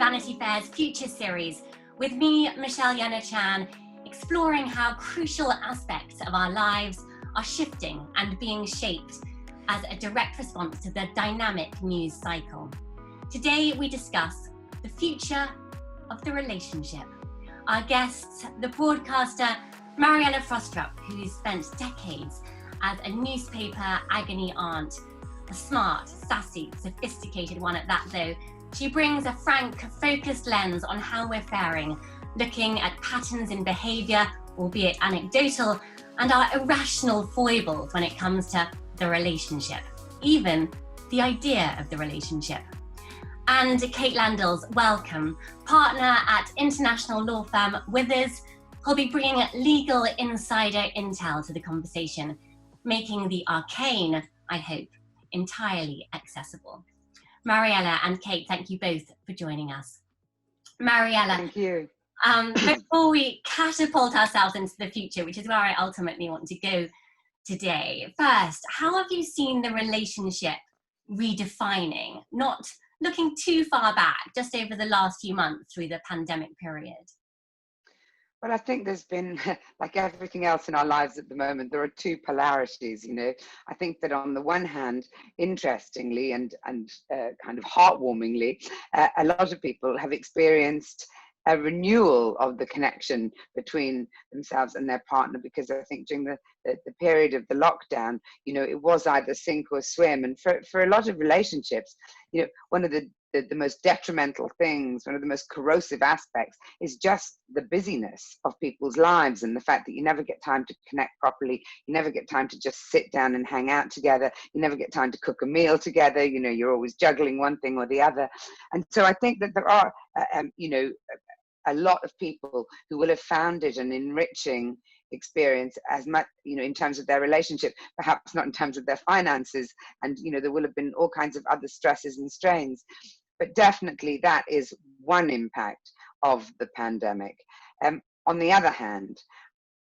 Vanity Fair's Future series with me, Michelle Yana-Chan, exploring how crucial aspects of our lives are shifting and being shaped as a direct response to the dynamic news cycle. Today we discuss the future of the relationship. Our guests, the broadcaster Mariella Frostrup, who's spent decades as a newspaper agony aunt, a smart, sassy, sophisticated one at that though. She brings a frank, focused lens on how we're faring, looking at patterns in behaviour, albeit anecdotal, and our irrational foibles when it comes to the relationship, even the idea of the relationship. And Kate Landels, welcome, partner at international law firm Withers, who'll be bringing legal insider intel to the conversation, making the arcane, I hope, entirely accessible. Mariella and Kate, thank you both for joining us. Mariella, thank you. Before we catapult ourselves into the future, which is where I ultimately want to go today, first, how have you seen the relationship redefining, not looking too far back, just over the last few months through the pandemic period? Well, I think there's been, like everything else in our lives at the moment, there are two polarities, you know. I think that on the one hand, interestingly and kind of heartwarmingly, a lot of people have experienced a renewal of the connection between themselves and their partner, because I think during the period of the lockdown, you know, it was either sink or swim. And for a lot of relationships, you know, one of the most detrimental things, one of the most corrosive aspects is just the busyness of people's lives and the fact that you never get time to connect properly. You never get time to just sit down and hang out together. You never get time to cook a meal together. You know, you're always juggling one thing or the other. And so I think that there are, you know, a lot of people who will have found it an enriching experience, as much, you know, in terms of their relationship, perhaps not in terms of their finances. And, you know, there will have been all kinds of other stresses and strains. But definitely that is one impact of the pandemic. On the other hand,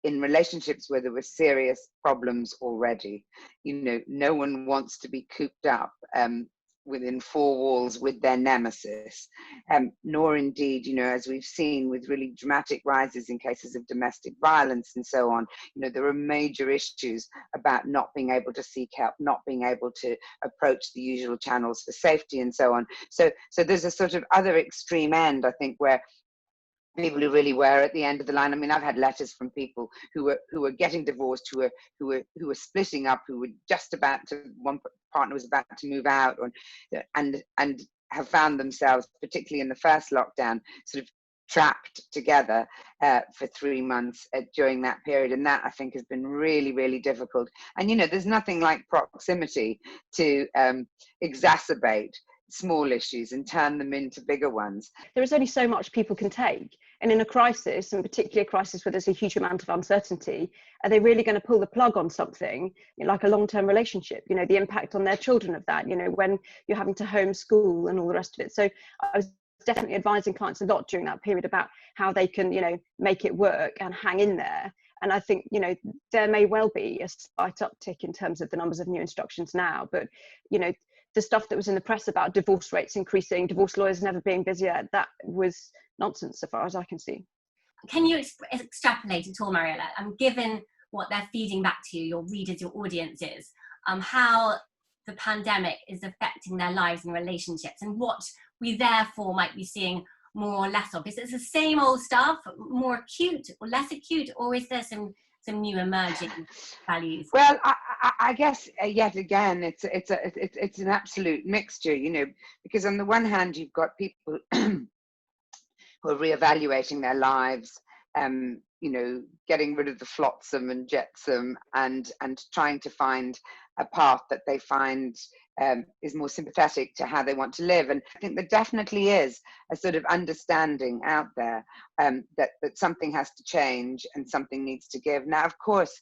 in relationships where there were serious problems already, you know, no one wants to be cooped up within four walls with their nemesis, nor indeed, you know, as we've seen with really dramatic rises in cases of domestic violence and so on, you know, there are major issues about not being able to seek help, not being able to approach the usual channels for safety and so on. So there's a sort of other extreme end, I think, where people who really were at the end of the line. I mean, I've had letters from people who were getting divorced, who were splitting up, who were just about to, one partner was about to move out, and have found themselves, particularly in the first lockdown, sort of trapped together for 3 months during that period. And that, I think, has been really, really difficult. And, you know, there's nothing like proximity to exacerbate small issues and turn them into bigger ones. There is only so much people can take. And in a crisis, and particularly a crisis where there's a huge amount of uncertainty, are they really going to pull the plug on something, you know, like a long-term relationship? You know, the impact on their children of that, you know, when you're having to homeschool and all the rest of it. So I was definitely advising clients a lot during that period about how they can, you know, make it work and hang in there. And I think, you know, there may well be a slight uptick in terms of the numbers of new instructions now, but, you know, the stuff that was in the press about divorce rates increasing, divorce lawyers never being busier, that was nonsense so far as I can see. Can you extrapolate at all, Mariella, given what they're feeding back to you, your readers, your audiences, how the pandemic is affecting their lives and relationships, and what we therefore might be seeing more or less of? Is it the same old stuff, more acute or less acute, or is there some new emerging values? Well, I guess yet again, it's an absolute mixture, you know, because on the one hand, you've got people who are reevaluating their lives, you know, getting rid of the flotsam and jetsam, and trying to find a path that they find is more sympathetic to how they want to live. And I think there definitely is a sort of understanding out there that something has to change and something needs to give. Now, of course,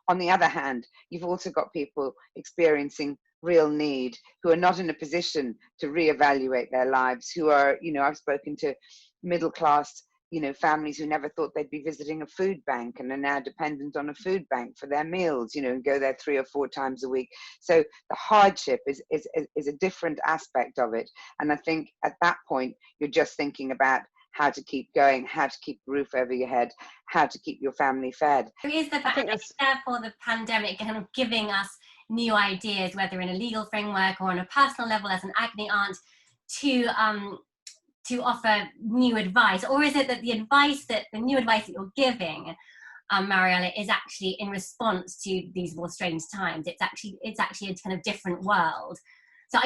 on the other hand, you've also got people experiencing real need who are not in a position to reevaluate their lives, who are, you know, I've spoken to middle class, you know, families who never thought they'd be visiting a food bank and are now dependent on a food bank for their meals, you know, and go there 3 or 4 times a week. So the hardship is a different aspect of it. And I think at that point, you're just thinking about how to keep going, how to keep a roof over your head, how to keep your family fed. Is the fact that therefore the pandemic kind of giving us new ideas, whether in a legal framework or on a personal level as an agony aunt, to offer new advice? Or is it that the new advice that you're giving, Mariella, is actually in response to these more strange times? It's actually a kind of different world. So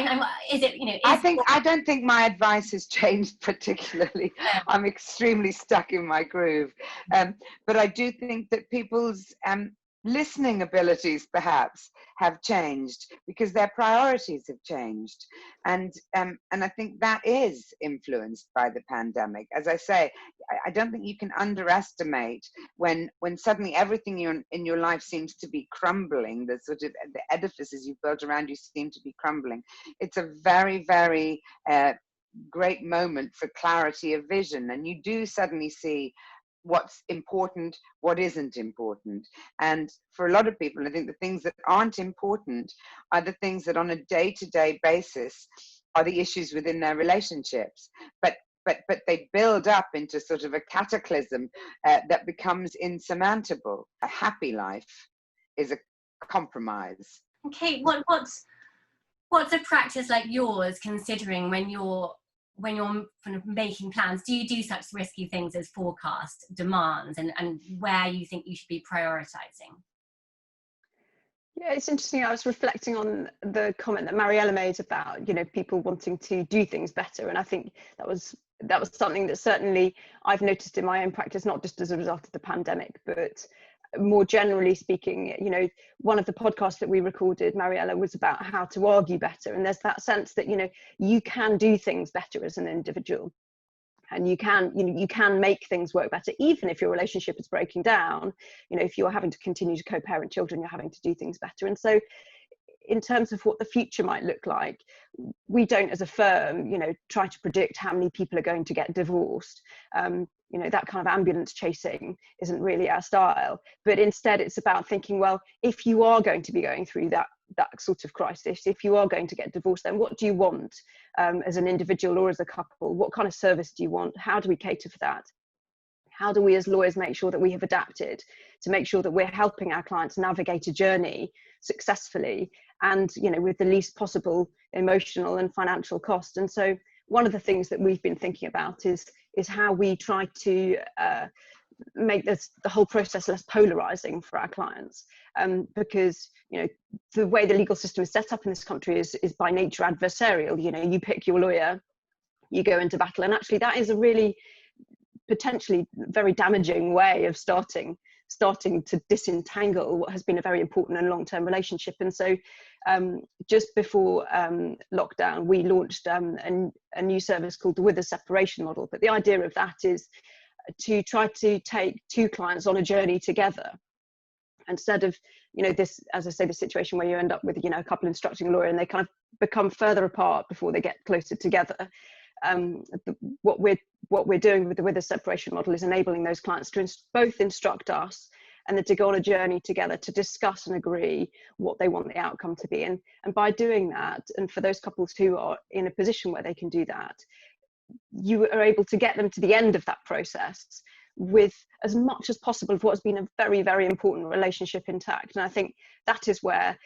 is it, you know? I don't think my advice has changed particularly. I'm extremely stuck in my groove. But I do think that people's listening abilities perhaps have changed because their priorities have changed. And I think that is influenced by the pandemic. As I say, I don't think you can underestimate when suddenly everything in your life seems to be crumbling, the sort of the edifices you've built around you seem to be crumbling. It's a very, very great moment for clarity of vision. And you do suddenly see what's important, what isn't important. And for a lot of people, I think the things that aren't important are the things that on a day-to-day basis are the issues within their relationships. But they build up into sort of a cataclysm that becomes insurmountable. A happy life is a compromise. Okay, what's a practice like yours considering when you're kind of making plans? Do you do such risky things as forecast demands and where you think you should be prioritizing? Yeah, it's interesting. I was reflecting on the comment that Mariella made about, you know, people wanting to do things better, and I think that was something that certainly I've noticed in my own practice, not just as a result of the pandemic, but more generally speaking. You know, one of the podcasts that we recorded, Mariella, was about how to argue better, and there's that sense that, you know, you can do things better as an individual, and you can make things work better, even if your relationship is breaking down. You know, if you're having to continue to co-parent children, you're having to do things better. And so in terms of what the future might look like, we don't as a firm, you know, try to predict how many people are going to get divorced. You know, that kind of ambulance chasing isn't really our style, but instead it's about thinking, well, if you are going to be going through that sort of crisis, if you are going to get divorced, then what do you want as an individual or as a couple? What kind of service do you want? How do we cater for that? How do we as lawyers make sure that we have adapted to make sure that we're helping our clients navigate a journey successfully and, you know, with the least possible emotional and financial cost? And so one of the things that we've been thinking about is how we try to make the whole process less polarizing for our clients, because, you know, the way the legal system is set up in this country is by nature adversarial. You know, you pick your lawyer, you go into battle, and actually that is a really potentially very damaging way of starting to disentangle what has been a very important and long-term relationship. And so just before lockdown, we launched a new service called the Wither separation model. But the idea of that is to try to take two clients on a journey together, instead of, you know, this, as I say, the situation where you end up with, you know, a couple instructing a lawyer and they kind of become further apart before they get closer together. What we're doing with the Wither separation model is enabling those clients to both instruct us and then to go on a journey together to discuss and agree what they want the outcome to be. And by doing that, and for those couples who are in a position where they can do that, you are able to get them to the end of that process with as much as possible of what's been a very, very important relationship intact. And I think that is where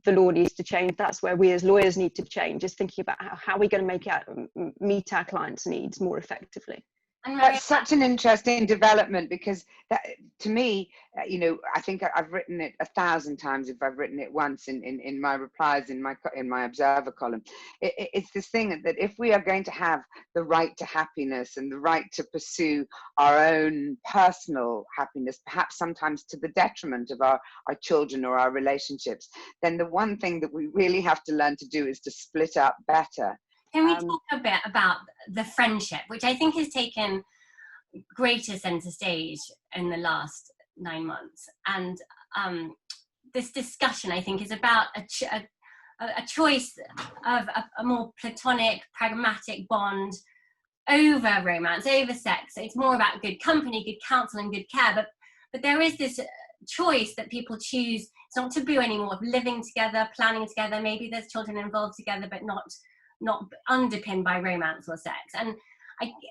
the law needs to change. That's where we as lawyers need to change, is thinking about how we're going to meet our clients' needs more effectively. That's such an interesting development, because that, to me, you know, I think I've written it 1,000 times if I've written it once in my replies in my Observer column. It's this thing that if we are going to have the right to happiness and the right to pursue our own personal happiness, perhaps sometimes to the detriment of our children or our relationships, then the one thing that we really have to learn to do is to split up better. Can we talk a bit about the friendship, which I think has taken greater centre stage in the last 9 months? And this discussion, I think, is about a choice of a more platonic, pragmatic bond over romance, over sex. It's more about good company, good counsel, and good care. But there is this choice that people choose. It's not taboo anymore, of living together, planning together. Maybe there's children involved together, but not underpinned by romance or sex. And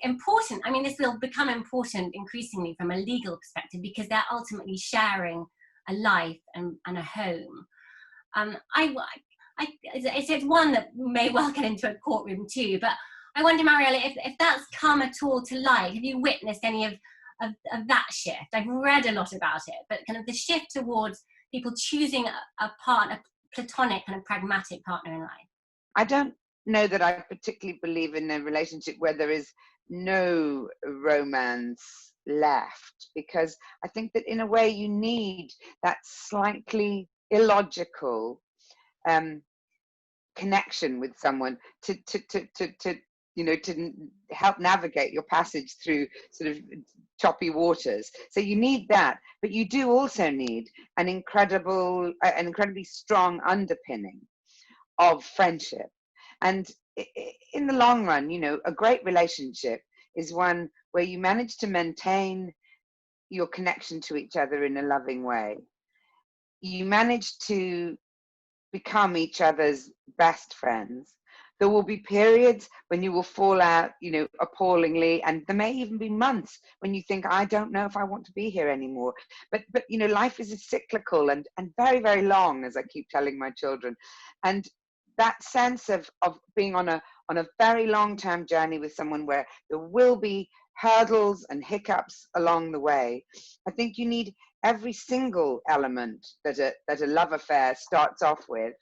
important. I mean, this will become important increasingly from a legal perspective, because they're ultimately sharing a life and a home. It's one that may well get into a courtroom too, but I wonder, Mariella, if that's come at all to light. Have you witnessed any of that shift? I've read a lot about it, but kind of the shift towards people choosing a platonic kind of pragmatic partner in life. I don't know that I particularly believe in a relationship where there is no romance left, because I think that in a way you need that slightly illogical connection with someone to help navigate your passage through sort of choppy waters. So you need that, but you do also need an incredibly strong underpinning of friendship. And in the long run, a great relationship is one where you manage to maintain your connection to each other in a loving way. You manage to become each other's best friends. There will be periods when you will fall out, appallingly, and there may even be months when you think, I don't know if I want to be here anymore. But life is cyclical and very, very long, as I keep telling my children. And that sense of being on a very long-term journey with someone where there will be hurdles and hiccups along the way, I think you need every single element that a love affair starts off with,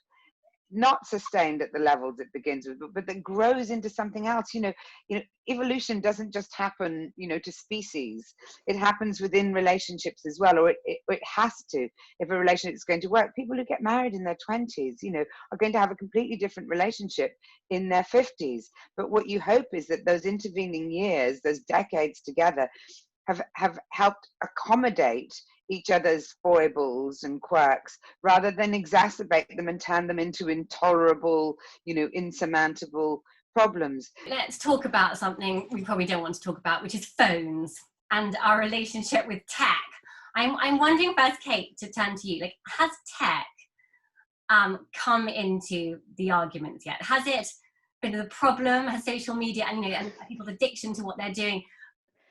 not sustained at the levels it begins with, but that grows into something else. Evolution doesn't just happen, to species. It happens within relationships as well, or it has to, if a relationship is going to work. People who get married in their 20s, are going to have a completely different relationship in their 50s. But what you hope is that those intervening years, those decades together, have helped accommodate each other's foibles and quirks, rather than exacerbate them and turn them into intolerable, insurmountable problems. Let's talk about something we probably don't want to talk about, which is phones and our relationship with tech. I'm wondering first, Kate, to turn to you. Like, has tech come into the arguments yet? Has it been the problem? Has social media and people's addiction to what they're doing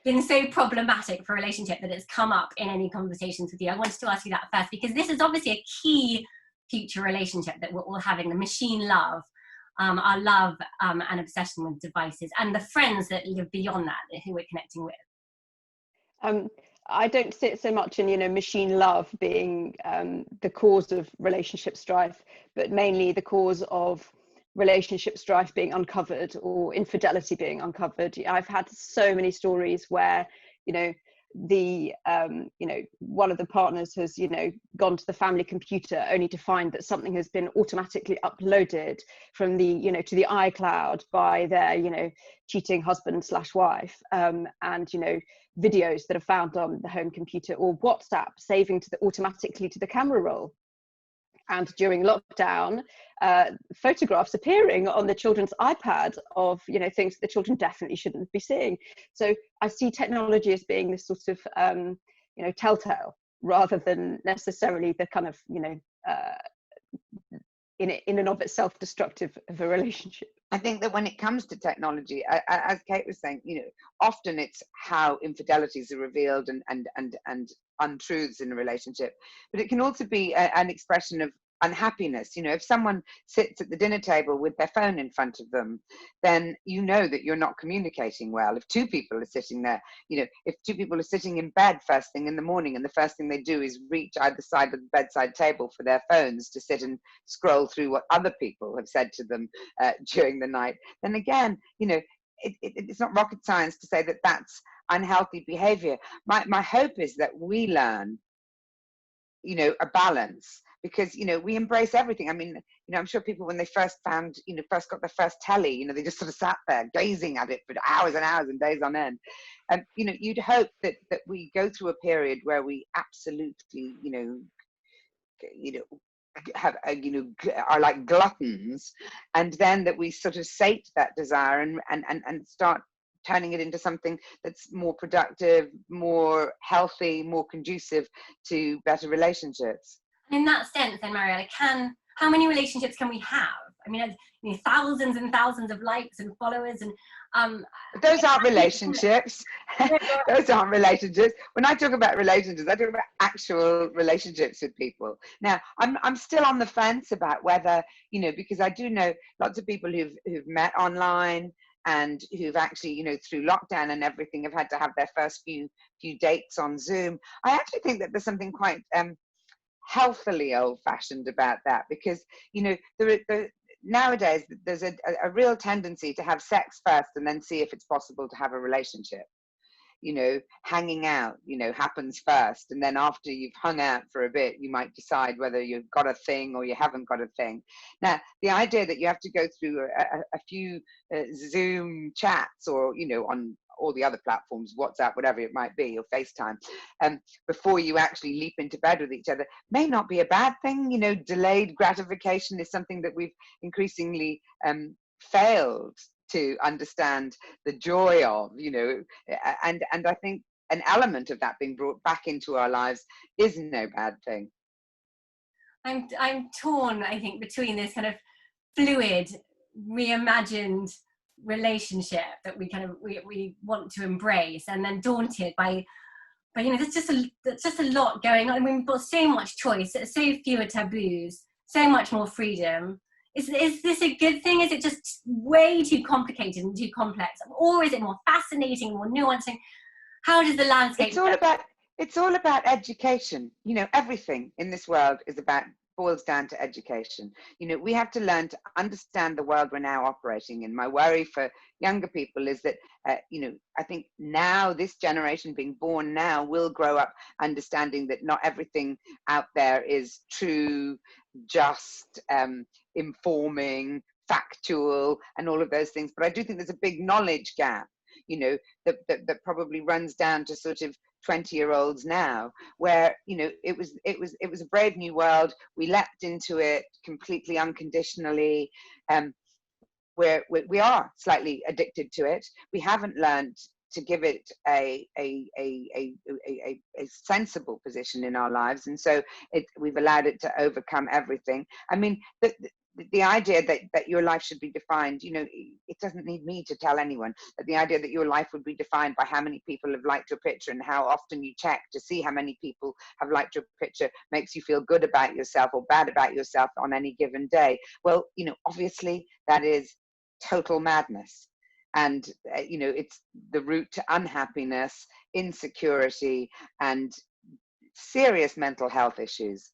been so problematic for a relationship that it's come up in any conversations with you? I wanted to ask you that first, because this is obviously a key future relationship that we're all having, the machine love, our love and obsession with devices, and the friends that live beyond that, who we're connecting with. I don't see it so much in, machine love being the cause of relationship strife, but mainly the cause of relationship strife being uncovered or infidelity being uncovered. I've had so many stories where one of the partners has gone to the family computer only to find that something has been automatically uploaded from the to the iCloud by their cheating husband / wife, and videos that are found on the home computer, or WhatsApp saving automatically to the camera roll. And during lockdown, photographs appearing on the children's iPad of things that the children definitely shouldn't be seeing. So I see technology as being this sort of telltale, rather than necessarily the kind of in and of itself destructive of a relationship. I think that when it comes to technology, as Kate was saying, often it's how infidelities are revealed and untruths in a relationship, but it can also be an expression of unhappiness. If someone sits at the dinner table with their phone in front of them, then that you're not communicating well. If two people are sitting there, if two people are sitting in bed first thing in the morning, and the first thing they do is reach either side of the bedside table for their phones to sit and scroll through what other people have said to them during the night, then again, it's not rocket science to say that that's unhealthy behavior. My hope is that we learn a balance, because we embrace everything. I mean, I'm sure people, when they first found first got their first telly, they just sort of sat there gazing at it for hours and hours and days on end. And you'd hope that we go through a period where we absolutely have are like gluttons, and then that we sort of sate that desire and start turning it into something that's more productive, more healthy, more conducive to better relationships. In that sense, then, Mariella, how many relationships can we have? I mean, thousands and thousands of likes and followers, and but those aren't relationships. Those aren't relationships. When I talk about relationships, I talk about actual relationships with people. Now, I'm still on the fence about whether, because I do know lots of people who've met online and who've actually, through lockdown and everything, have had to have their first few dates on Zoom. I actually think that there's something quite healthily old-fashioned about that, because nowadays there's a real tendency to have sex first and then see if it's possible to have a relationship. Hanging out happens first, and then after you've hung out for a bit, you might decide whether you've got a thing or you haven't got a thing. Now, the idea that you have to go through a few Zoom chats, or on all the other platforms, WhatsApp, whatever it might be, or FaceTime, before you actually leap into bed with each other, may not be a bad thing. Delayed gratification is something that we've increasingly failed to understand the joy of, and I think an element of that being brought back into our lives is no bad thing. I'm torn, I think, between this kind of fluid, reimagined relationship that we want to embrace, and then daunted by there's just a lot going on. I mean, we've got so much choice, so fewer taboos, so much more freedom. Is this a good thing? Is it just way too complicated and too complex, or is it more fascinating, more nuancing? How does the landscape? It's all about education. Everything in this world boils down to education. We have to learn to understand the world we're now operating in. My worry for younger people is that, I think now this generation being born now will grow up understanding that not everything out there is true, just, informing, factual, and all of those things. But I do think there's a big knowledge gap, that probably runs down to sort of 20-year-olds now, where it was a brave new world. We leapt into it completely unconditionally, where we are slightly addicted to it. We haven't learned to give it a sensible position in our lives, and so we've allowed it to overcome everything. I mean, the idea that your life should be defined, it doesn't need me to tell anyone that the idea that your life would be defined by how many people have liked your picture and how often you check to see how many people have liked your picture makes you feel good about yourself or bad about yourself on any given day. Well, obviously that is total madness. And, it's the route to unhappiness, insecurity, and serious mental health issues.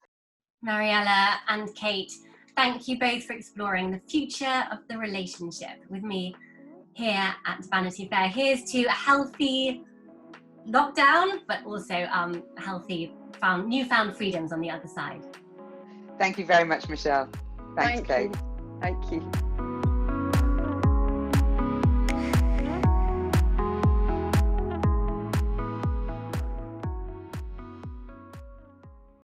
Mariella and Kate, thank you both for exploring the future of the relationship with me here at Vanity Fair. Here's to a healthy lockdown, but also healthy newfound freedoms on the other side. Thank you very much, Michelle. Thanks, Kate. Thank you.